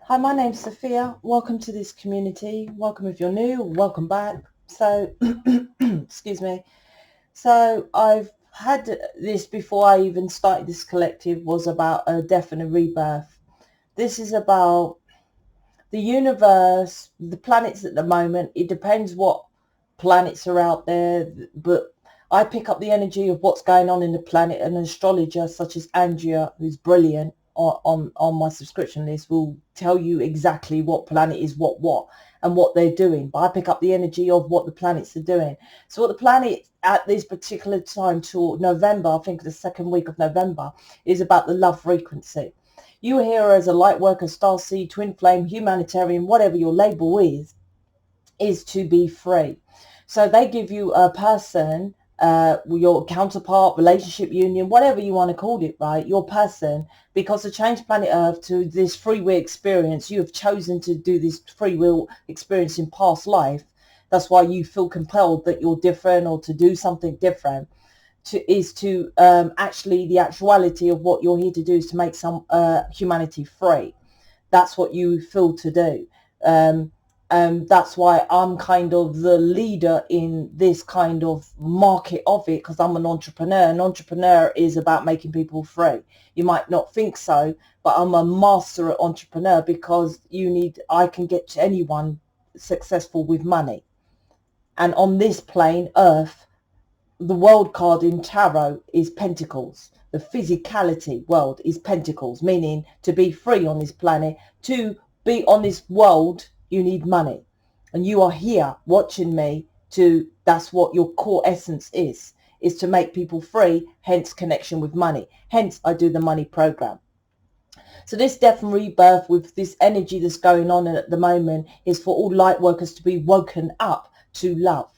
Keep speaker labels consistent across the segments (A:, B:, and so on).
A: Hi, my name's Sophia. Welcome to this community. Welcome if you're new. Welcome back. So, excuse me. So I've had this before I even started this collective, was about a death and a rebirth. This is about the universe, the planets at the moment. It depends what planets are out there, but I pick up the energy of what's going on in the planet. An astrologer such as Andrea, who's brilliant on my subscription list, will tell you exactly what planet is what and what they're doing. But I pick up the energy of what the planets are doing. So what the planet at this particular time till November, I think the second week of November, is about the love frequency. You are here as a Lightworker, Starseed, Twin Flame, Humanitarian, whatever your label is to be free. So they give you a person, your counterpart, relationship union, whatever you want to call it, right? Your person, because to change planet Earth to this free will experience, you have chosen to do this free will experience in past life. That's why you feel compelled that you're different or to do something different. Actually, the actuality of what you're here to do is to make some humanity free. That's what you feel to do. That's why I'm kind of the leader in this kind of market of it, because I'm an entrepreneur. An entrepreneur is about making people free. You might not think so, but I'm a master entrepreneur because I can get to anyone successful with money. And on this plane, Earth, the world card in tarot is Pentacles. The physicality world is Pentacles, meaning to be free on this planet, to be on this world, you need money. And you are here watching me that's what your core essence is to make people free, hence connection with money. Hence, I do the money program. So this death and rebirth with this energy that's going on at the moment is for all light workers to be woken up to love.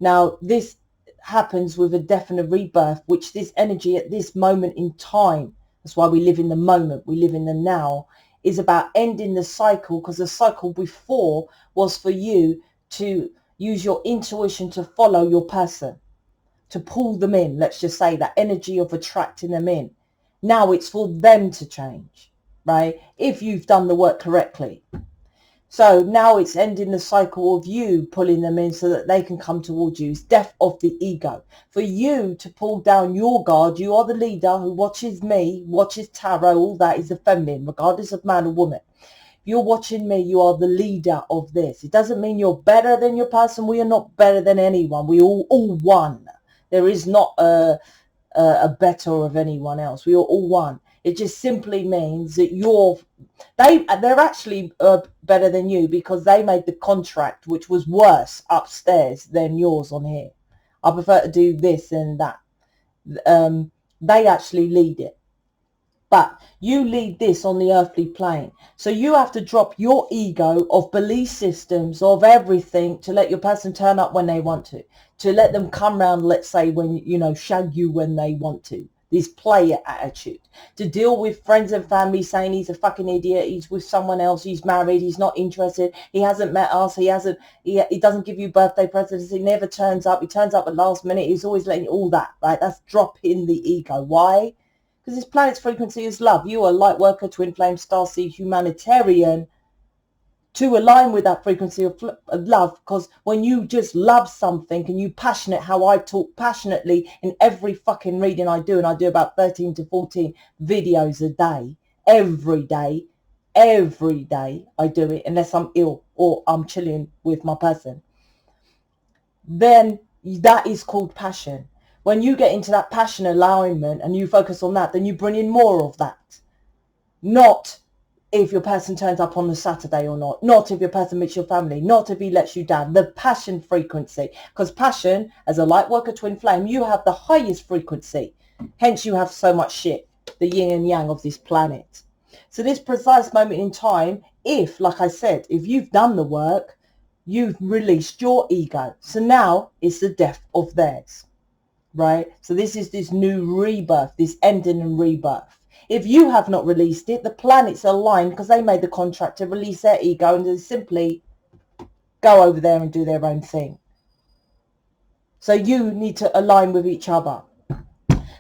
A: Now, this happens with a death and a rebirth, which this energy at this moment in time, that's why we live in the moment, we live in the now, is about ending the cycle, because the cycle before was for you to use your intuition to follow your person, to pull them in. Let's just say that energy of attracting them in. Now it's for them to change, right? If you've done the work correctly. So now it's ending the cycle of you pulling them in so that they can come towards you. It's death of the ego. For you to pull down your guard, you are the leader who watches me, watches tarot, all that is the feminine, regardless of man or woman. If you're watching me, you are the leader of this. It doesn't mean you're better than your person. We are not better than anyone. We all one. There is not a better of anyone else. We are all one. It just simply means that they're actually better than you because they made the contract, which was worse upstairs than yours on here. I prefer to do this and that. They actually lead it. But you lead this on the earthly plane. So you have to drop your ego of belief systems, of everything, to let your person turn up when they want to let them come round, let's say, when, shag you when they want to. This player attitude. To deal with friends and family saying he's a fucking idiot, he's with someone else, he's married, he's not interested, he hasn't met us, he doesn't give you birthday presents, he never turns up, he turns up at last minute, he's always letting all that, right? That's dropping the ego. Why? Because this planet's frequency is love. You are Lightworker, Twin Flame, Starseed, Humanitarian, to align with that frequency of love. Because when you just love something and you passionate, how I talk passionately in every fucking reading I do, and I do about 13 to 14 videos a day, every day I do it, unless I'm ill or I'm chilling with my person, then that is called passion. When you get into that passion alignment and you focus on that, then you bring in more of that. Not if your person turns up on the Saturday or not if your person meets your family, not if he lets you down. The passion frequency, because passion, as a light worker twin flame, you have the highest frequency. Hence you have so much shit, the yin and yang of this planet. So this precise moment in time, if, like I said, if you've done the work, you've released your ego. So now it's the death of theirs, right? So this is this new rebirth, this ending and rebirth. If you have not released it, the planets are aligned because they made the contract to release their ego and to simply go over there and do their own thing. So you need to align with each other.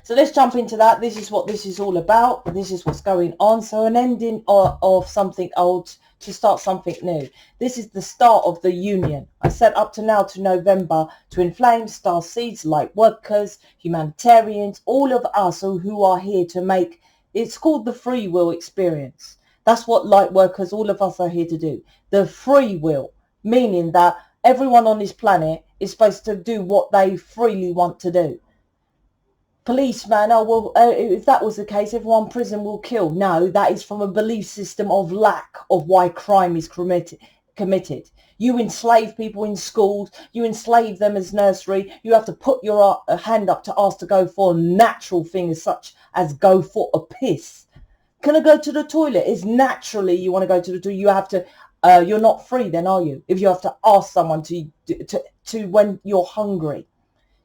A: So let's jump into that. This is what this is all about. This is what's going on. So an ending of something old to start something new. This is the start of the union. I said up to now to November, TWINFLAMES, Starseeds, Lightworkers, Humanitarians, all of us who are here to make, it's called the free will experience. That's what Lightworkers, all of us are here to do. The free will, meaning that everyone on this planet is supposed to do what they freely want to do. Policeman, oh well, if that was the case, everyone in prison will kill. No, that is from a belief system of lack of why crime is committed. You enslave people in schools, you enslave them as nursery, you have to put your hand up to ask to go for natural things such as go for a piss. Can I go to the toilet? Is naturally you want to go to the toilet, you have to, you're not free then, are you? If you have to ask someone to when you're hungry.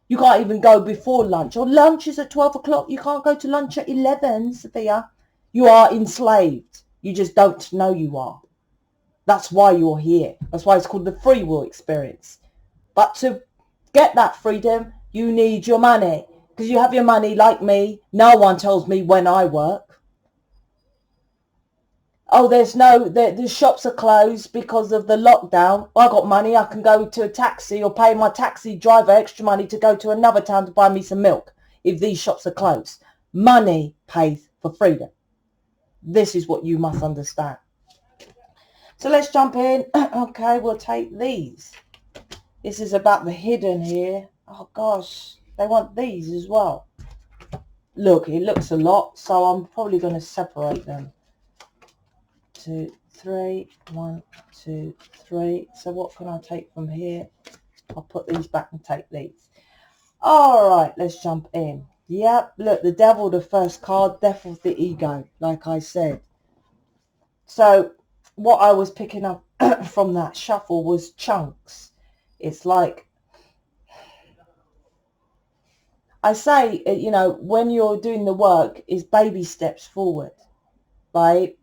A: You can't even go before lunch. Or lunch is at 12 o'clock. You can't go to lunch at 11, Sophia. You are enslaved. You just don't know you are. That's why you're here. That's why it's called the free will experience. But to get that freedom, you need your money. Because you have your money like me. No one tells me when I work. Oh, the shops are closed because of the lockdown. I got money. I can go to a taxi or pay my taxi driver extra money to go to another town to buy me some milk if these shops are closed. Money pays for freedom. This is what you must understand. So let's jump in. Okay, we'll take these. This is about the hidden here. Oh, gosh. They want these as well. Look, it looks a lot, so I'm probably going to separate them. 2, 3, 1, 2, 3. So what can I take from here? I'll put these back and take these. All right, let's jump in. Yep, look, the devil, the first card, death of the ego, like I said. So what I was picking up from that shuffle was chunks. It's like, I say, you know, when you're doing the work, is baby steps forward, right?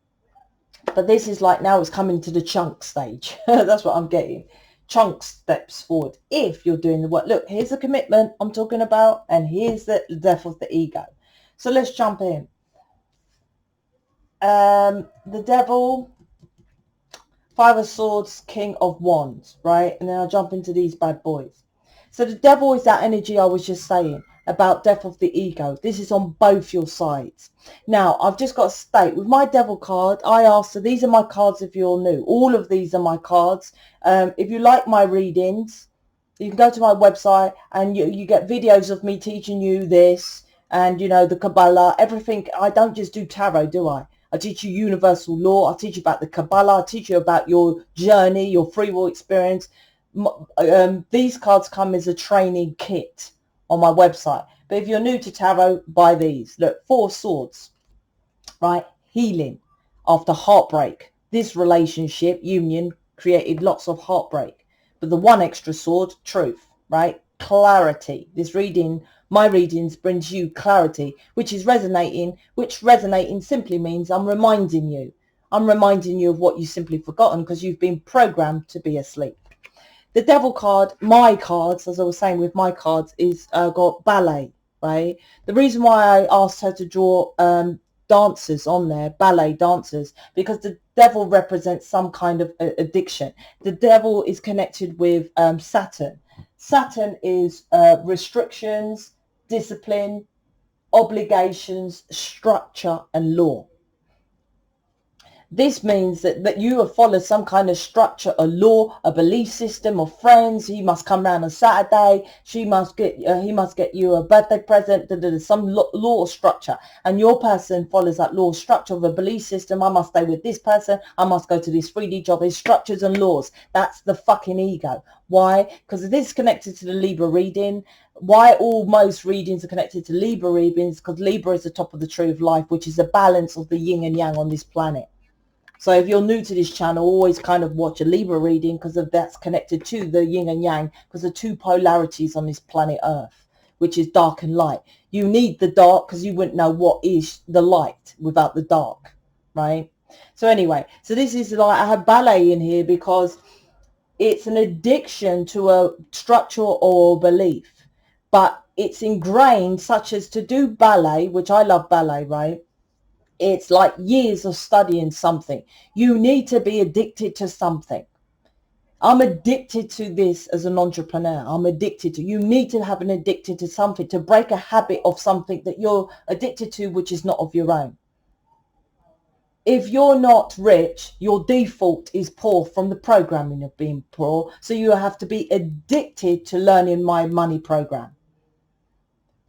A: But this is like now it's coming to the chunk stage. That's what I'm getting. Chunk steps forward if you're doing the work. Look, here's the commitment I'm talking about, and here's the death of the ego. So let's jump in. The devil, 5 of Swords, King of Wands, right? And then I'll jump into these bad boys. So the devil is that energy I was just saying about death of the ego. This is on both your sides. Now, I've just got to state, with my devil card, I asked, so these are my cards if you're new. All of these are my cards. If you like my readings, you can go to my website and you get videos of me teaching you this and, you know, the Kabbalah, everything. I don't just do tarot, do I? I teach you universal law. I teach you about the Kabbalah. I teach you about your journey, your free will experience. These cards come as a training kit on my website. But if you're new to tarot, buy these. Look, 4 swords, right? Healing after heartbreak. This relationship, union, created lots of heartbreak. But the 1 extra sword, truth, right? Clarity. This reading, my readings brings you clarity, which resonating simply means I'm reminding you. I'm reminding you of what you've simply forgotten because you've been programmed to be asleep. The devil card, my cards, as I was saying with my cards, is got ballet, right? The reason why I asked her to draw dancers on there, ballet dancers, because the devil represents some kind of addiction. The devil is connected with Saturn. Saturn is restrictions, discipline, obligations, structure, and law. This means that you have followed some kind of structure, a law, a belief system of friends. He must come round on Saturday. He must get you a birthday present, some law or structure. And your person follows that law structure of a belief system. I must stay with this person. I must go to this 3D job. It's structures and laws. That's the fucking ego. Why? Because this is connected to the Libra reading. Why most readings are connected to Libra readings? Because Libra is the top of the tree of life, which is the balance of the yin and yang on this planet. So if you're new to this channel, always kind of watch a Libra reading because that's connected to the yin and yang, because the 2 polarities on this planet Earth, which is dark and light. You need the dark because you wouldn't know what is the light without the dark, right? So anyway, so this is like, I have ballet in here because it's an addiction to a structure or belief. but it's ingrained, such as to do ballet, which I love ballet, right? It's like years of studying something. You need to be addicted to something. I'm addicted to this as an entrepreneur. I'm addicted to, you need to have an addicted to something to break a habit of something that you're addicted to, which is not of your own. If you're not rich, your default is poor from the programming of being poor. So you have to be addicted to learning my money program.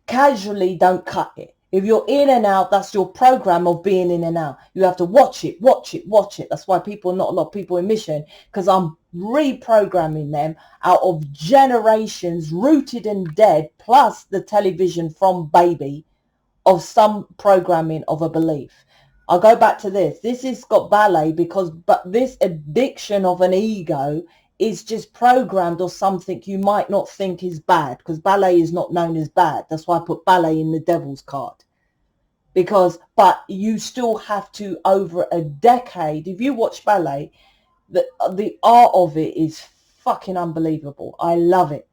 A: Casually don't cut it. If you're in and out, that's your program of being in and out. You have to watch it, watch it, watch it. That's why not a lot of people in mission, because I'm reprogramming them out of generations rooted and dead, plus the television from baby of some programming of a belief. I'll go back to this. This has got ballet because, but this addiction of an ego is just programmed or something you might not think is bad, because ballet is not known as bad. That's why I put ballet in the devil's card. Because, but you still have to, over a decade, if you watch ballet, the art of it is fucking unbelievable. I love it.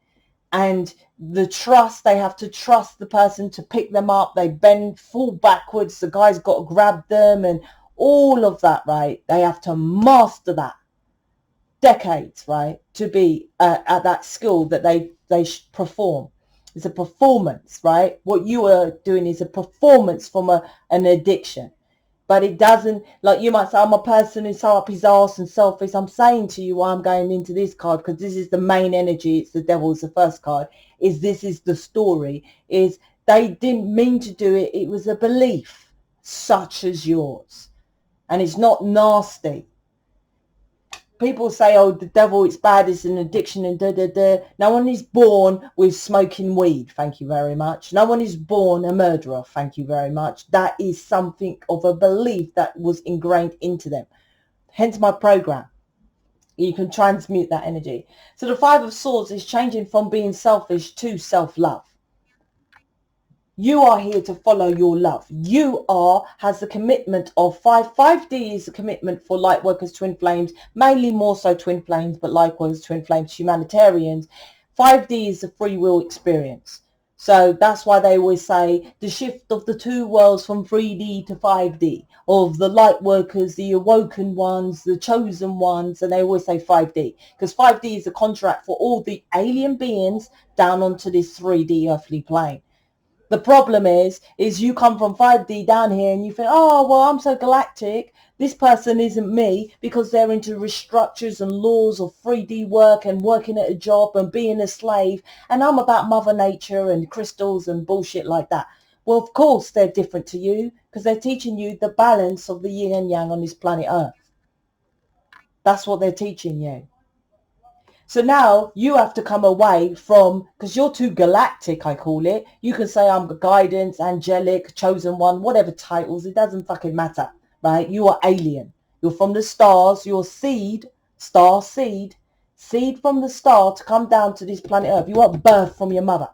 A: And the trust, they have to trust the person to pick them up. They bend, fall backwards. The guy's got to grab them and all of that, right? They have to master that. Decades, right? To be at that skill that they perform. It's a performance, right? What you are doing is a performance from an addiction. But it doesn't, like you might say, I'm a person who's so up his arse and selfish. I'm saying to you why I'm going into this card, because this is the main energy. It's the devil's the first card. This is the story. Is they didn't mean to do it. It was a belief such as yours. And it's not nasty. People say, oh, the devil, it's bad, it's an addiction and da-da-da. No one is born with smoking weed, thank you very much. No one is born a murderer, thank you very much. That is something of a belief that was ingrained into them. Hence my program. You can transmute that energy. So the Five of Swords is changing from being selfish to self-love. You are here to follow your love. You has the commitment of 5D is the commitment for Lightworkers, Twin Flames, mainly more so Twin Flames, but Lightworkers, Twin Flames, Humanitarians. 5D is the free will experience. So that's why they always say the shift of the two worlds from 3D to 5D, of the Lightworkers, the awoken ones, the chosen ones, and they always say 5D, because 5D is a contract for all the alien beings down onto this 3D earthly plane. The problem is you come from 5D down here and you think, oh, well, I'm so galactic. This person isn't me, because they're into restructures and laws of 3D work and working at a job and being a slave. And I'm about Mother Nature and crystals and bullshit like that. Well, of course, they're different to you, because they're teaching you the balance of the yin and yang on this planet Earth. That's what they're teaching you. So now you have to come away from, because you're too galactic, I call it. You can say I'm guidance, angelic, chosen one, whatever titles. It doesn't fucking matter, right? You are alien. You're from the stars. You're seed, star seed, seed from the star to come down to this planet Earth. You want birth from your mother.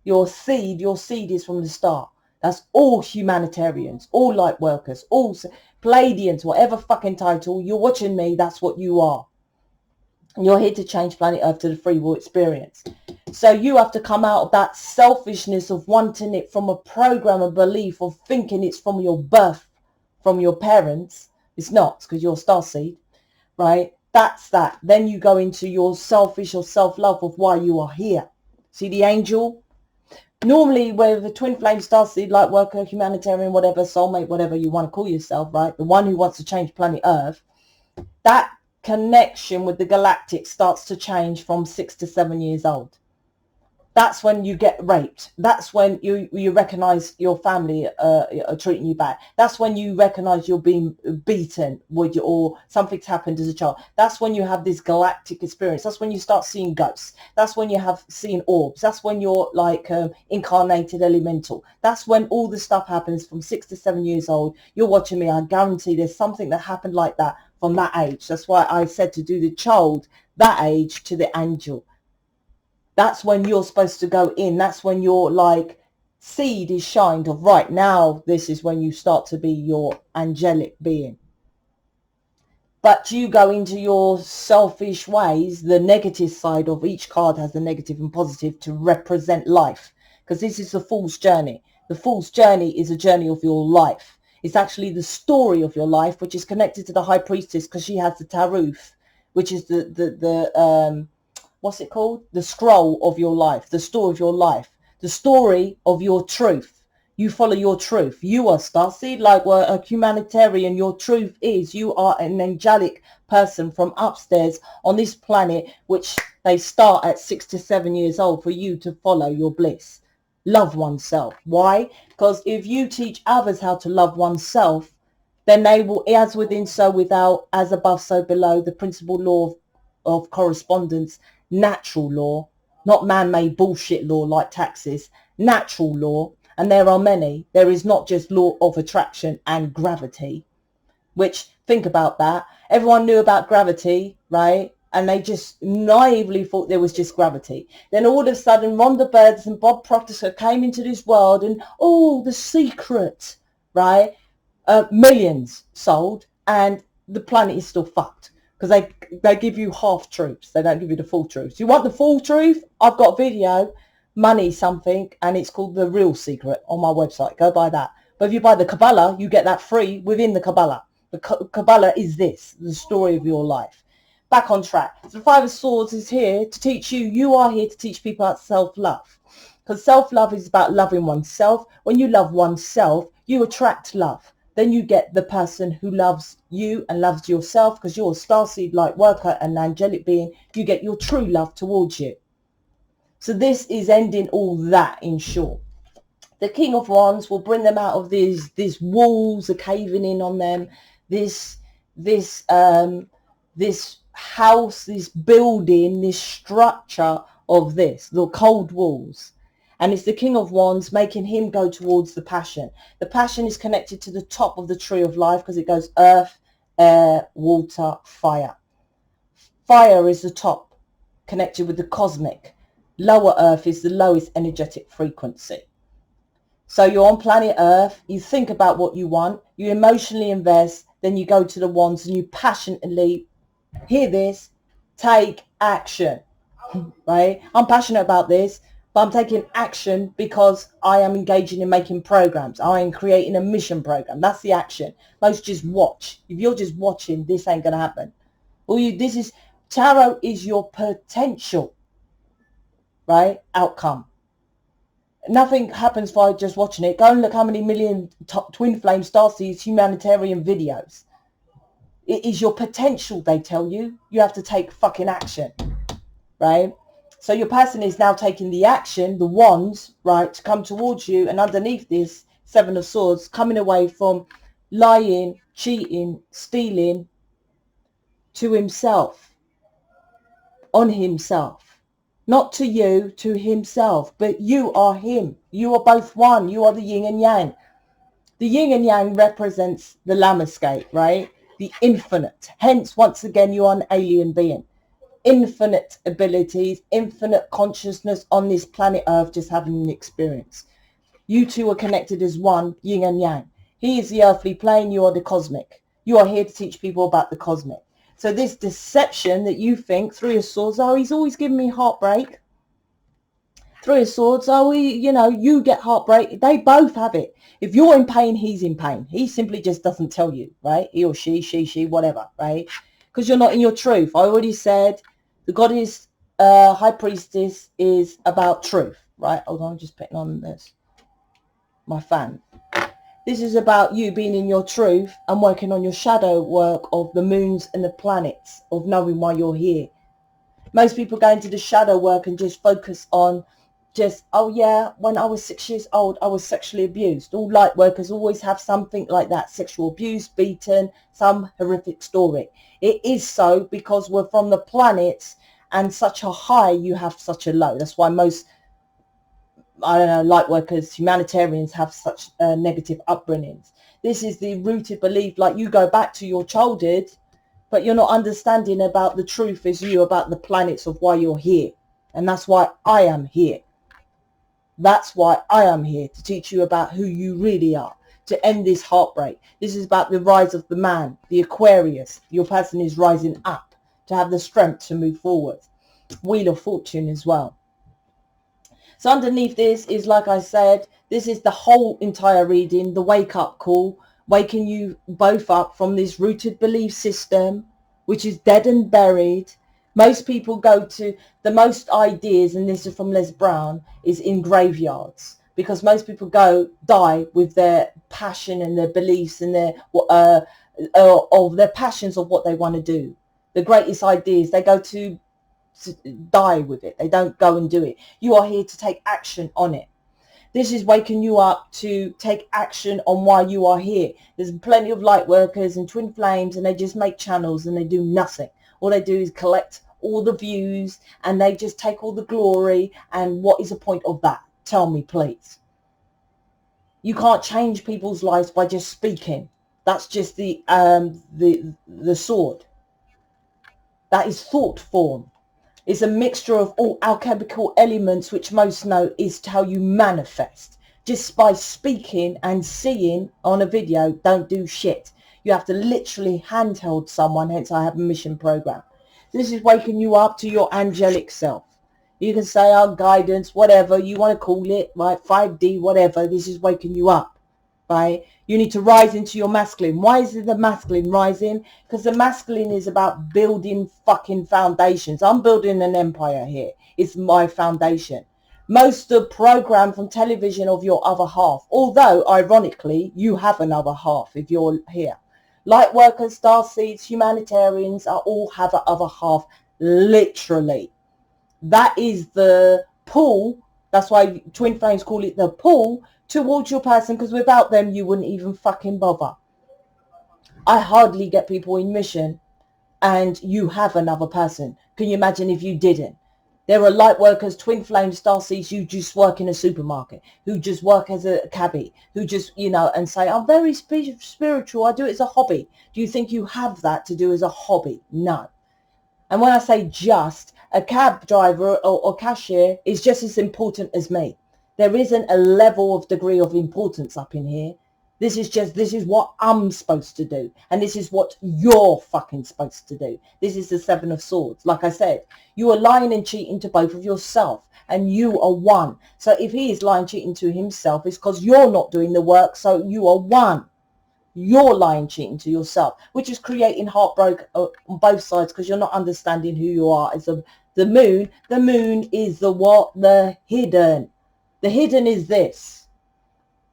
A: Your seed is from the star. That's all humanitarians, all light workers, all Palladians, whatever fucking title. You're watching me. That's what you are. You're here to change planet Earth to the free will experience. So you have to come out of that selfishness of wanting it from a program of belief of thinking it's from your birth, from your parents. It's not, because you're a starseed, right? That's that. Then you go into your selfish or self-love of why you are here. See the angel? Normally, where the twin flame, starseed, light worker, humanitarian, whatever, soulmate, whatever you want to call yourself, right? The one who wants to change planet Earth, that connection with the galactic starts to change from 6 to 7 years old. That's when you get raped. That's when you recognize your family are treating you bad. That's when you recognize you're being beaten or something's happened as a child. That's when you have this galactic experience. That's when you start seeing ghosts. That's when you have seen orbs. That's when you're like incarnated elemental. That's when all the stuff happens from 6 to 7 years old. You're watching me. I guarantee there's something that happened like that from that age. That's why I said to do the child that age to the angel. That's when you're supposed to go in. That's when your like seed is shined of, right now, this is when you start to be your angelic being. but you go into your selfish ways. The negative side of each card has the negative and positive to represent life, because this is the Fool's journey. The Fool's journey is a journey of your life. It's actually the story of your life, which is connected to the High Priestess, because she has the Taruf, which is the what's it called? The scroll of your life, the story of your life, the story of your truth. You follow your truth. You are Starseed, like we're a humanitarian. Your truth is you are an angelic person from upstairs on this planet, which they start at 6 to 7 years old for you to follow your bliss. Love oneself. Why? Because if you teach others how to love oneself, then they will, as within, so without, as above, so below, the principal law of correspondence, natural law, not man-made bullshit law like taxes, natural law. And there are many. There is not just law of attraction and gravity, which, think about that. Everyone knew about gravity, right? And they just naively thought there was just gravity. Then all of a sudden, Rhonda Birds and Bob Proctor came into this world and, oh, the secret, right? Millions sold, and the planet is still fucked. Because they give you half truths. They don't give you the full truth. You want the full truth? I've got a video, money something, and it's called The Real Secret on my website. Go buy that. But if you buy the Kabbalah, you get that free within the Kabbalah. The Kabbalah is this, the story of your life. Back on track. So the Five of Swords is here to teach you. You are here to teach people about self-love. Because self-love is about loving oneself. When you love oneself, you attract love. Then you get the person who loves you and loves yourself, because you're a starseed light worker and angelic being. You get your true love towards you. So this is ending all that in short. The King of Wands will bring them out of these walls are caving in on them. This house, this building, this structure of the cold walls. And it's the King of Wands making him go towards the passion. The passion is connected to the top of the tree of life, because it goes earth, air, water, fire. Fire is the top, connected with the cosmic. Lower earth is the lowest energetic frequency. So you're on planet Earth, you think about what you want, you emotionally invest, then you go to the wands and you passionately, hear this, take action, right? I'm passionate about this, but I'm taking action because I am engaging in making programs. I am creating a mission program. That's the action. Most just watch. If you're just watching, this ain't going to happen. Tarot is your potential, right? Outcome. Nothing happens by just watching it. Go and look how many million twin flame starseeds humanitarian videos. It is your potential, they tell you. You have to take fucking action, right? So your person is now taking the action, the wands, right, to come towards you. And underneath this, Seven of Swords, coming away from lying, cheating, stealing to himself, on himself. Not to you, to himself, but you are him. You are both one. You are the yin and yang. The yin and yang represents the landscape, right? The infinite. Hence, once again, you are an alien being. Infinite abilities, infinite consciousness on this planet Earth, just having an experience. You two are connected as one, yin and yang. He is the earthly plane. You are the cosmic. You are here to teach people about the cosmic. So this deception that you think, Three of Swords, oh, he's always giving me heartbreak. Three of Swords, oh, you get heartbreak. They both have it. If you're in pain, he's in pain. He simply just doesn't tell you, right? He or she, whatever, right? Because you're not in your truth. I already said the goddess, High Priestess is about truth, right? Hold on, I'm just putting on this, my fan. This is about you being in your truth and working on your shadow work of the moons and the planets, of knowing why you're here. Most people go into the shadow work and just focus on oh yeah, when I was 6 years old, I was sexually abused. All light workers always have something like that, sexual abuse, beaten, some horrific story. It is so because we're from the planets, and such a high, you have such a low. That's why most, light workers, humanitarians have such negative upbringings. This is the rooted belief, like you go back to your childhood, but you're not understanding about the truth as you, about the planets of why you're here. And that's why I am here. That's why I am here, to teach you about who you really are. to end this heartbreak. This is about the rise of the man, the Aquarius. Your person is rising up to have the strength to move forward. Wheel of Fortune as well. So underneath this is, like I said, this is the whole entire reading, the wake up call, waking you both up from this rooted belief system, which is dead and buried. Most people go to the most ideas, and this is from Les Brown, is in graveyards, because most people die with their passion and their beliefs and their of their passions of what they want to do. The greatest ideas, they go to die with it. They don't go and do it. You are here to take action on it. This is waking you up to take action on why you are here. There's plenty of light workers and twin flames, and they just make channels and they do nothing. All they do is collect all the views, and they just take all the glory. And what is the point of that? Tell me, please. You can't change people's lives by just speaking. That's just the sword. That is thought form. It's a mixture of all alchemical elements, which most know is how you manifest. Just by speaking and seeing on a video, don't do shit. You have to literally handhold someone, hence I have a mission program. This is waking you up to your angelic self. You can say our guidance, whatever you want to call it, right? 5D, whatever. This is waking you up, right? You need to rise into your masculine. Why is it the masculine rising? Because the masculine is about building fucking foundations. I'm building an empire here. It's my foundation. Most of the program from television of your other half, although ironically you have another half if you're here. Lightworkers, Starseeds, humanitarians are all have an other half, literally. That is the pull. That's why twin flames call it the pull towards your person, because without them you wouldn't even fucking bother. I hardly get people in mission and you have another person. Can you imagine if you didn't? There are light workers, twin flames, starseeds, who just work in a supermarket, who just work as a cabbie, who just, you know, and say, I'm very spiritual, I do it as a hobby. Do you think you have that to do as a hobby? No. And when I say just, a cab driver or cashier is just as important as me. There isn't a level of degree of importance up in here. This is what I'm supposed to do. And this is what you're fucking supposed to do. This is the Seven of Swords. Like I said, you are lying and cheating to both of yourself. And you are one. So if he is lying, cheating to himself, it's because you're not doing the work. So you are one. You're lying, cheating to yourself, which is creating heartbreak on both sides, because you're not understanding who you are. It's the moon. The moon is the what? The hidden. The hidden is this.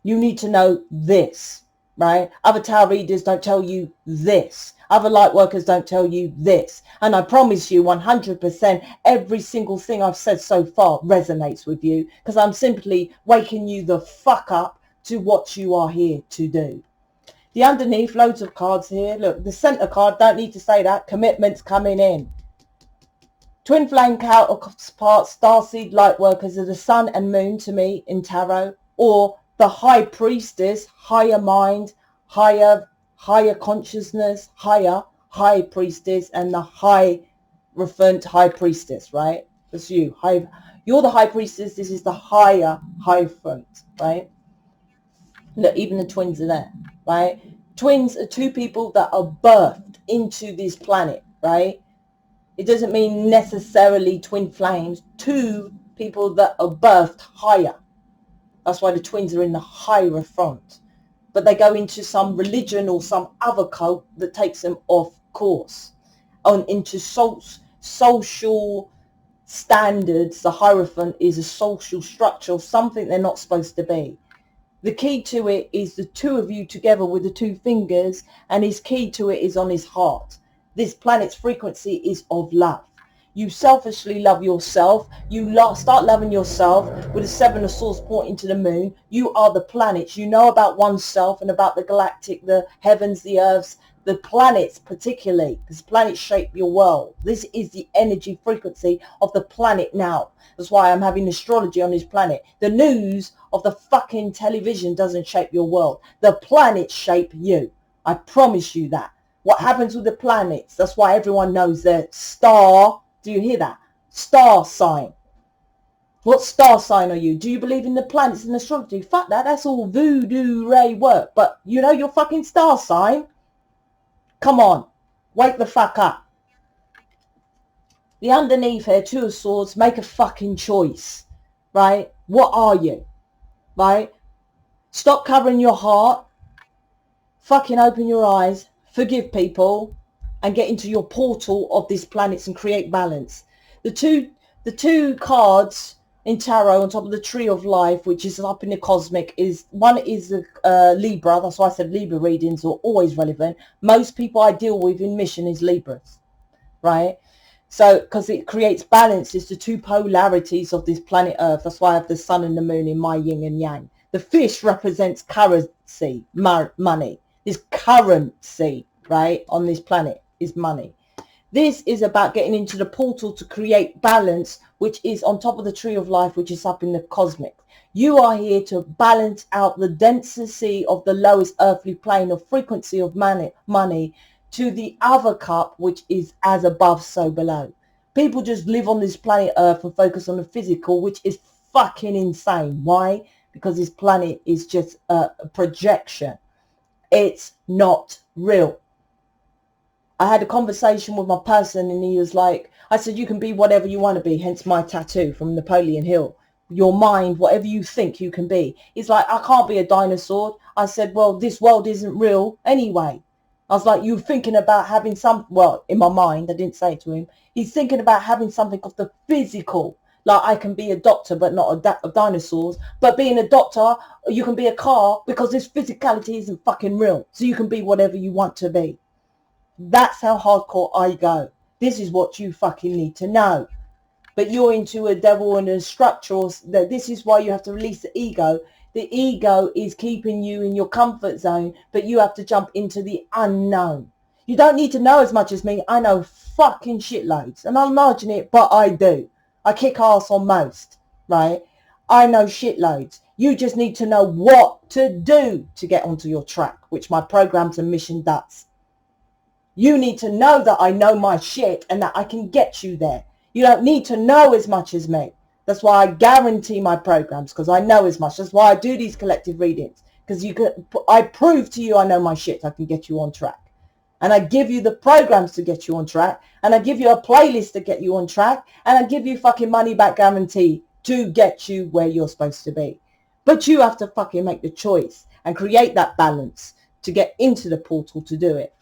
A: You need to know this, right? Other tarot readers don't tell you this. Other light workers don't tell you this. And I promise you 100% every single thing I've said so far resonates with you, because I'm simply waking you the fuck up to what you are here to do. The underneath, loads of cards here. Look, the center card, don't need to say that. Commitments coming in. Twin flame counterparts, starseed light workers are the sun and moon to me in tarot, or the high priestess, higher mind, higher consciousness, high priestess, and the hierophant high priestess, right? That's you. You're the high priestess. This is the higher hierophant, right? Look, even the twins are there, right? Twins are two people that are birthed into this planet, right? It doesn't mean necessarily twin flames. Two people that are birthed higher. That's why the twins are in the hierophant. But they go into some religion or some other cult that takes them off course. Into social standards. The hierophant is a social structure, something they're not supposed to be. The key to it is the two of you together with the two fingers, and his key to it is on his heart. This planet's frequency is of love. You selfishly love yourself. You start loving yourself with the Seven of Swords pointing to the moon. You are the planets. You know about oneself and about the galactic, the heavens, the earths, the planets particularly, because planets shape your world. This is the energy frequency of the planet now. That's why I'm having astrology on this planet. The news of the fucking television doesn't shape your world. The planets shape you. I promise you that. What happens with the planets? That's why everyone knows their star. Do you hear that? Star sign. What star sign are you? Do you believe in the planets and astrology? Fuck that. That's all voodoo ray work. But you know your fucking star sign? Come on. Wake the fuck up. The underneath here, Two of Swords, make a fucking choice. Right? What are you? Right? Stop covering your heart. Fucking open your eyes. Forgive people. And get into your portal of these planets and create balance. The two cards in tarot on top of the Tree of Life, which is up in the cosmic, is one is Libra. That's why I said Libra readings are always relevant. Most people I deal with in mission is Libras, right? So because it creates balance, it's the two polarities of this planet Earth. That's why I have the sun and the moon in my yin and yang. The fish represents currency, money. This currency, right, on this planet is money. This is about getting into the portal to create balance, which is on top of the Tree of Life, which is up in the cosmic. You are here to balance out the density of the lowest earthly plane of frequency of money to the other cup, which is as above, so below. People just live on this planet Earth and focus on the physical, which is fucking insane. Why? Because this planet is just a projection. It's not real. I had a conversation with my person and he was like, I said, you can be whatever you want to be, hence my tattoo from Napoleon Hill. Your mind, whatever you think you can be. He's like, I can't be a dinosaur. I said, well, this world isn't real anyway. I was like, you're thinking about having some, well, in my mind, I didn't say it to him. He's thinking about having something of the physical. Like I can be a doctor, but not a dinosaurs. But being a doctor, you can be a car because this physicality isn't fucking real. So you can be whatever you want to be. That's how hardcore I go. This is what you fucking need to know. But you're into a devil and a structure. This is why you have to release the ego. The ego is keeping you in your comfort zone, but you have to jump into the unknown. You don't need to know as much as me. I know fucking shitloads. And I'm margin it, but I do. I kick ass on most, right? I know shitloads. You just need to know what to do to get onto your track, which my programs and mission does. You need to know that I know my shit and that I can get you there. You don't need to know as much as me. That's why I guarantee my programs, because I know as much. That's why I do these collective readings, because I prove to you I know my shit. I can get you on track. And I give you the programs to get you on track. And I give you a playlist to get you on track. And I give you fucking money back guarantee to get you where you're supposed to be. But you have to fucking make the choice and create that balance to get into the portal to do it.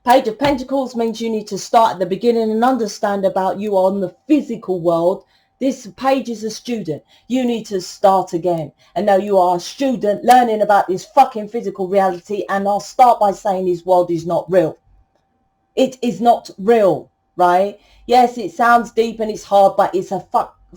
A: Page of Pentacles means you need to start at the beginning and understand about you on the physical world. This page is a student. You need to start again. And now you are a student learning about this fucking physical reality. And I'll start by saying this world is not real. It is not real, right? Yes, it sounds deep and it's hard, but it's a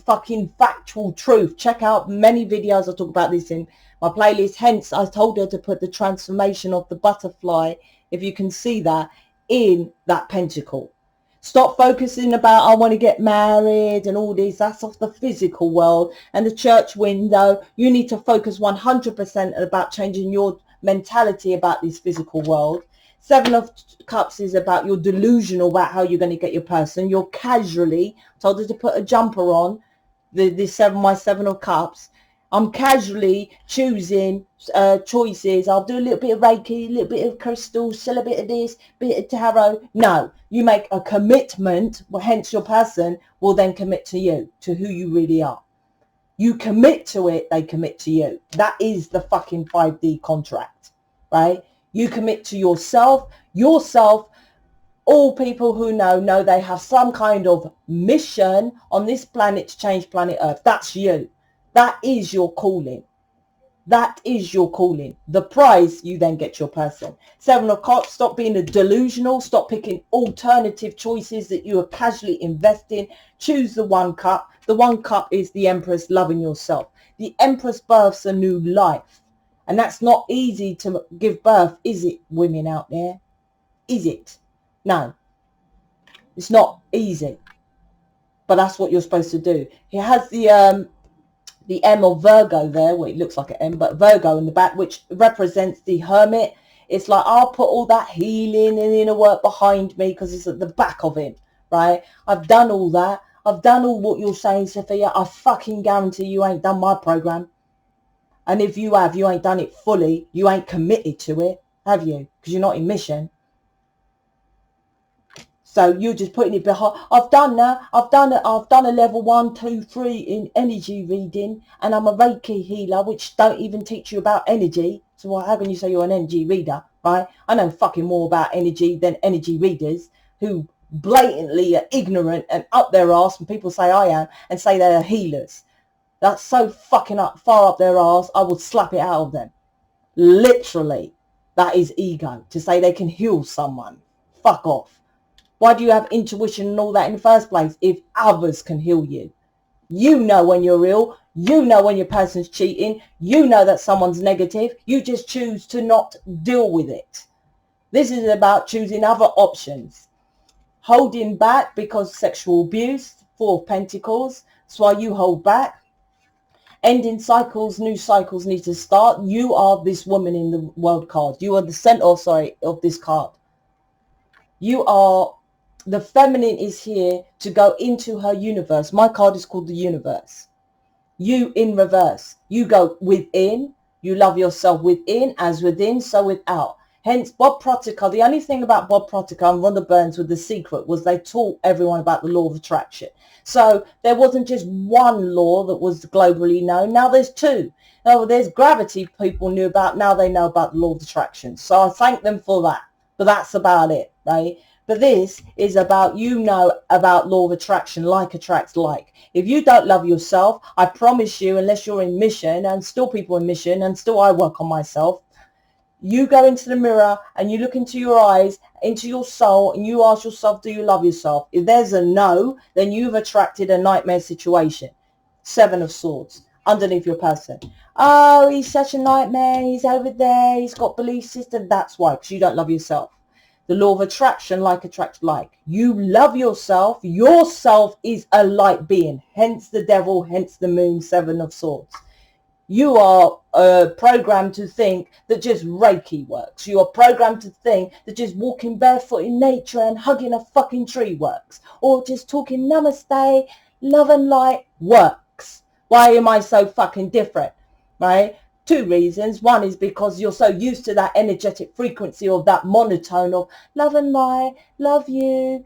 A: fucking factual truth. Check out many videos. I talk about this in my playlist. Hence, I told her to put the transformation of the butterfly, if you can see that, in that pentacle. Stop focusing about, I want to get married and all this. That's off the physical world and the church window. You need to focus 100% about changing your mentality about this physical world. Seven of Cups is about you're delusional about how you're going to get your person. You're casually, told her to put a jumper on, my Seven of Cups. I'm casually choosing choices. I'll do a little bit of Reiki, a little bit of crystal, still a bit of this, bit of tarot. No, you make a commitment. Well, hence your person will then commit to you, to who you really are. You commit to it, they commit to you. That is the fucking 5D contract, right? You commit to yourself. All people who know they have some kind of mission on this planet to change planet Earth. That's you. That is your calling. That is your calling. The prize, you then get your person. Seven of Cups, stop being a delusional. Stop picking alternative choices that you are casually investing. Choose the one cup. The one cup is the Empress, loving yourself. The Empress births a new life. And that's not easy to give birth, is it, women out there? Is it? No. It's not easy. But that's what you're supposed to do. It has the M of Virgo there. Well, it looks like an M, but Virgo in the back, which represents the Hermit. It's like, I'll put all that healing and inner work behind me because it's at the back of him, right? I've done all that. I've done all what you're saying, Sophia. I fucking guarantee you ain't done my program. And if you have, you ain't done it fully. You ain't committed to it, have you? Because you're not in mission. So you're just putting it behind. I've done that. I've done a level 1, 2, 3 in energy reading, and I'm a Reiki healer, which don't even teach you about energy. So how can you say you're an energy reader, right? I know fucking more about energy than energy readers who blatantly are ignorant and up their arse, and people say I am, and say they are healers. That's so fucking far up their arse, I would slap it out of them. Literally, that is ego, to say they can heal someone. Fuck off. Why do you have intuition and all that in the first place if others can heal you? You know when you're ill. You know when your person's cheating. You know that someone's negative. You just choose to not deal with it. This is about choosing other options. Holding back because sexual abuse, 4 of Pentacles. That's why you hold back. Ending cycles, new cycles need to start. You are this woman in the world card. You are the center, of this card. You are, the feminine is here to go into her universe. My card is called the universe. You in reverse. You go within. You love yourself within, as within, so without. Hence, Bob Proctor, the only thing about Bob Proctor and Rhonda Burns with The Secret was they taught everyone about the law of attraction. So there wasn't just one law that was globally known. Now there's 2. Now there's gravity people knew about. Now they know about the law of attraction. So I thank them for that. But that's about it, right? But this is about, you know, about law of attraction, like attracts like. If you don't love yourself, I promise you, unless you're in mission, and still people in mission, and still I work on myself, you go into the mirror and you look into your eyes, into your soul, and you ask yourself, do you love yourself? If there's a no, then you've attracted a nightmare situation. 7 of Swords underneath your person. Oh, he's such a nightmare. He's over there. He's got belief system. That's why, because you don't love yourself. The law of attraction, like attracts like. You love yourself. Yourself is a light being. Hence the devil, hence the moon, 7 of Swords. You are programmed to think that just Reiki works. You are programmed to think that just walking barefoot in nature and hugging a fucking tree works. Or just talking namaste, love and light works. Why am I so fucking different? Right? 2 reasons. One is because you're so used to that energetic frequency of that monotone of love and light, love you,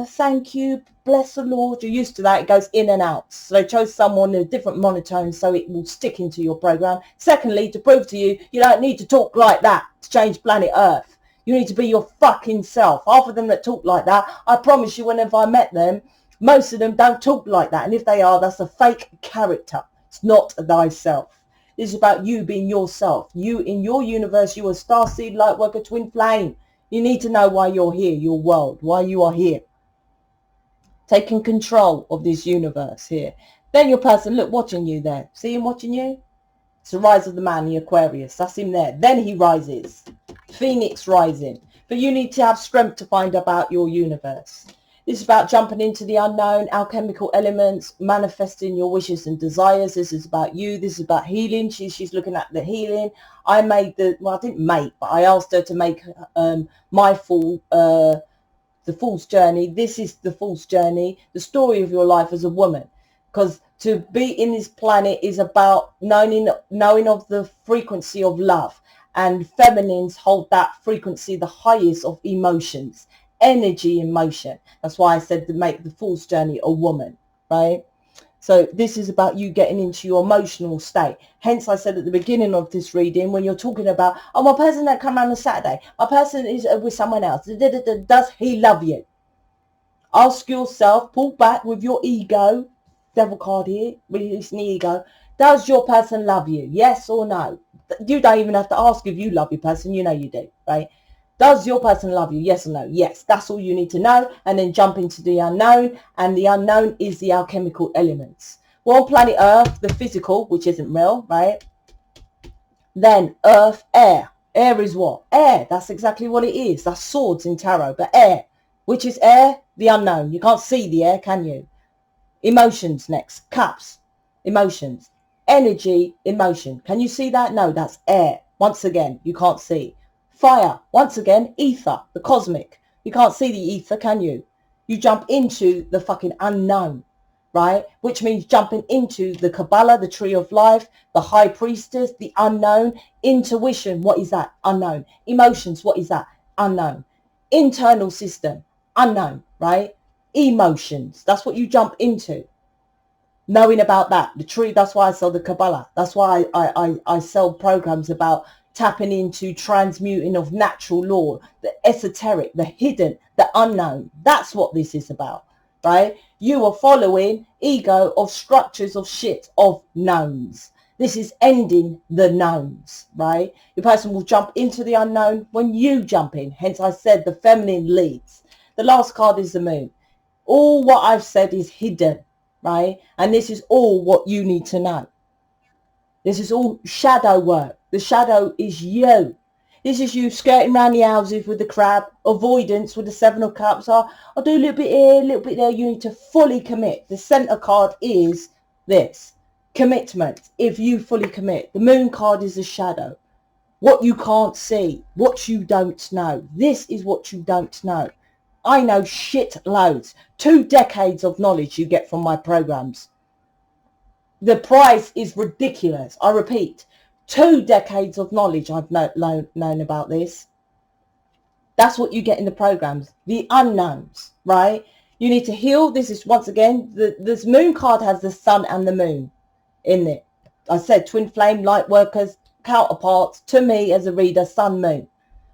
A: thank you, bless the Lord. You're used to that. It goes in and out. So they chose someone in a different monotone so it will stick into your program. Secondly, to prove to you, you don't need to talk like that to change planet Earth. You need to be your fucking self. Half of them that talk like that, I promise you, whenever I met them, most of them don't talk like that. And if they are, that's a fake character. It's not thyself. This is about you being yourself. You in your universe, you are Starseed, Lightworker, Twin Flame. You need to know why you're here, your world, why you are here. Taking control of this universe here. Then your person, look, watching you there. See him watching you? It's the rise of the man, the Aquarius. That's him there. Then he rises. Phoenix rising. But you need to have strength to find about your universe. This is about jumping into the unknown, alchemical elements, manifesting your wishes and desires. This is about you. This is about healing. She's looking at the healing. I made I didn't make, but I asked her to make my the Fool's Journey. This is the Fool's Journey, the story of your life as a woman. Because to be in this planet is about knowing of the frequency of love. And feminines hold that frequency, the highest of emotions. Energy in motion. That's why I said to make the Fool's Journey a woman, right? So this is about you getting into your emotional state. Hence I said at the beginning of this reading, when you're talking about, oh, my person that come around on Saturday, my person is with someone else, does he love you? Ask yourself, pull back with your ego, devil card here, releasing the ego. Does your person love you? Yes or no? You don't even have to ask if you love your person. You know you do, right? Does your person love you? Yes or no? Yes. That's all you need to know. And then jump into the unknown. And the unknown is the alchemical elements. Well, on planet Earth, the physical, which isn't real, right? Then Earth, air. Air is what? Air. That's exactly what it is. That's swords in tarot. But air. Which is air? The unknown. You can't see the air, can you? Emotions next. Cups. Emotions. Energy in motion. Can you see that? No, that's air. Once again, you can't see. Fire, once again, ether, the cosmic. You can't see the ether, can you? You jump into the fucking unknown, right? Which means jumping into the Kabbalah, the tree of life, the high priestess, the unknown. Intuition, what is that? Unknown. Emotions, what is that? Unknown. Internal system, unknown, right? Emotions, that's what you jump into. Knowing about that, the tree, that's why I sell the Kabbalah. That's why I sell programs about tapping into transmuting of natural law, the esoteric, the hidden, the unknown. That's what this is about, right? You are following ego of structures of shit, of knowns. This is ending the knowns, right? Your person will jump into the unknown when you jump in. Hence I said the feminine leads. The last card is the moon. All what I've said is hidden, right? And this is all what you need to know. This is all shadow work. The shadow is you. This is you skirting around the houses with the crab, avoidance with the 7 of cups. I'll do a little bit here, a little bit there. You need to fully commit. The center card is this. Commitment. If you fully commit. The moon card is the shadow. What you can't see. What you don't know. This is what you don't know. I know shit loads. 2 decades of knowledge you get from my programs. The price is ridiculous. I repeat, 2 decades of knowledge I've known about this. That's what you get in the programs. The unknowns, right? You need to heal. This is, once again, this moon card has the sun and the moon in it. I said twin flame, light workers, counterparts to me as a reader, sun, moon.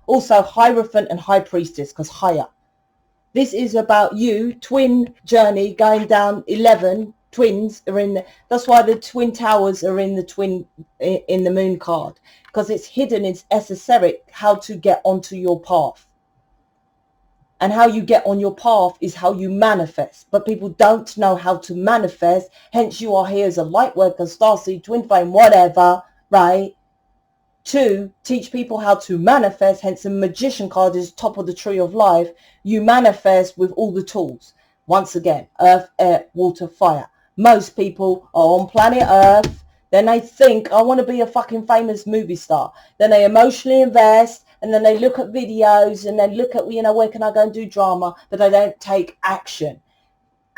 A: Also Hierophant and high priestess, because higher. This is about you, twin journey, going down 11 twins are in the, that's why the twin towers are in the moon card, because it's hidden, it's esoteric how to get onto your path. And how you get on your path is how you manifest. But people don't know how to manifest. Hence you are here as a light worker, starseed, twin flame, whatever, right? To teach people how to manifest. Hence the magician card is top of the tree of life. You manifest with all the tools. Once again, earth, air, water, fire. Most people are on planet Earth. Then they think, I want to be a fucking famous movie star. Then they emotionally invest. And then they look at videos and then look at, you know, where can I go and do drama? But they don't take action.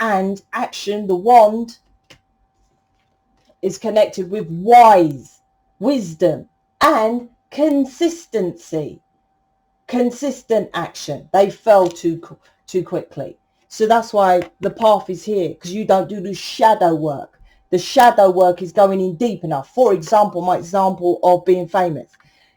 A: And action, the wand, is connected with wisdom, and consistency. Consistent action. They fell too quickly. So that's why the path is here, because you don't do the shadow work. The shadow work is going in deep enough. For example, my example of being famous.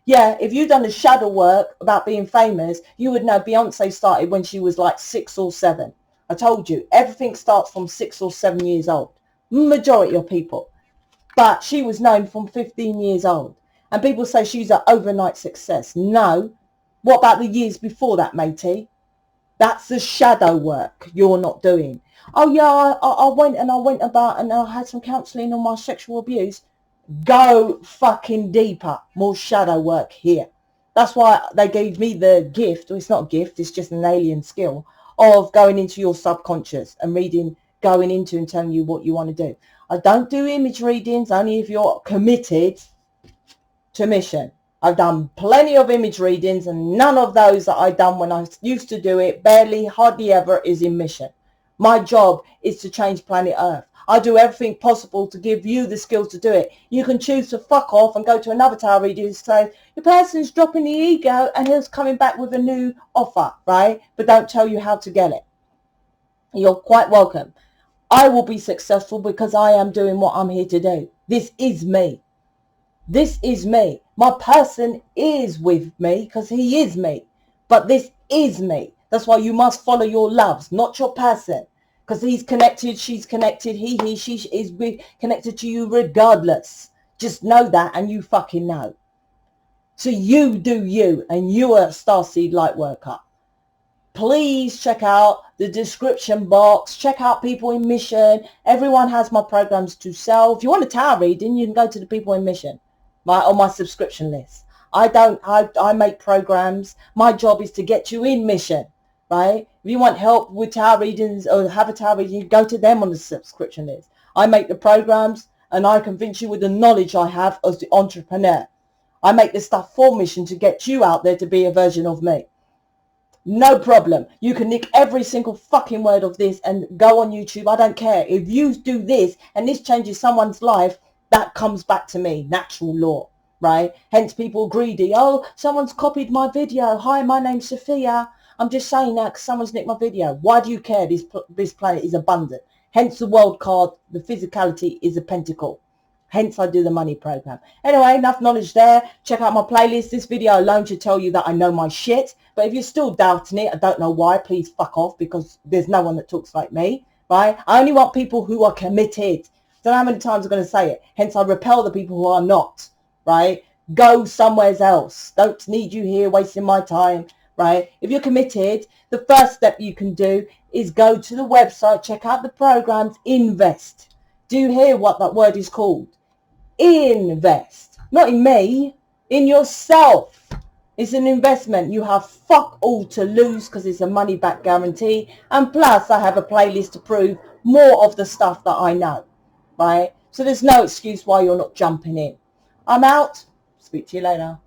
A: Yeah, if you'd done the shadow work about being famous, you would know Beyonce started when she was like 6 or 7. I told you, everything starts from 6 or 7 years old. Majority of people. But she was known from 15 years old. And people say she's an overnight success. No. What about the years before that, matey? That's the shadow work you're not doing. Oh, yeah, I went about and I had some counselling on my sexual abuse. Go fucking deeper. More shadow work here. That's why they gave me the gift. Well, it's not a gift. It's just an alien skill of going into your subconscious and reading, going into and telling you what you want to do. I don't do image readings only if you're committed to mission. I've done plenty of image readings and none of those that I've done when I used to do it, barely, hardly ever, is in mission. My job is to change planet Earth. I do everything possible to give you the skills to do it. You can choose to fuck off and go to another tarot reader and say, your person's dropping the ego and he's coming back with a new offer, right? But don't tell you how to get it. You're quite welcome. I will be successful because I am doing what I'm here to do. This is me. This is me. My person is with me because he is me. But this is me. That's why you must follow your loves, not your person. Because he's connected, she's connected, she is connected to you regardless. Just know that and you fucking know. So you do you, and you are a Starseed Lightworker. Please check out the description box. Check out People in Mission. Everyone has my programs to sell. If you want a tarot reading, you can go to the People in Mission on my subscription list. I make programs. My job is to get you in mission. Right? If you want help with tarot readings or have a tarot reading, you go to them on the subscription list. I make the programs and I convince you with the knowledge I have as the entrepreneur. I make this stuff for mission to get you out there to be a version of me. No problem. You can nick every single fucking word of this and go on YouTube. I don't care. If you do this and this changes someone's life, that comes back to me. Natural law, right? Hence people greedy. Oh, someone's copied my video. Hi, my name's Sophia. I'm just saying that because someone's nicked my video. Why do you care? This planet is abundant. Hence the world card. The physicality is a pentacle. Hence I do the money program. Anyway, enough knowledge there. Check out my playlist. This video alone should tell you that I know my shit. But if you're still doubting it, I don't know why, please fuck off, because there's no one that talks like me, right? I only want people who are committed. Don't know how many times I'm going to say it. Hence I repel the people who are not, right? Go somewhere else. Don't need you here wasting my time, right? If you're committed, the first step you can do is go to the website, check out the programs, invest. Do you hear what that word is called? Invest. Not in me, in yourself. It's an investment. You have fuck all to lose because it's a money back guarantee. And plus I have a playlist to prove more of the stuff that I know, right? So there's no excuse why you're not jumping in. I'm out. Speak to you later.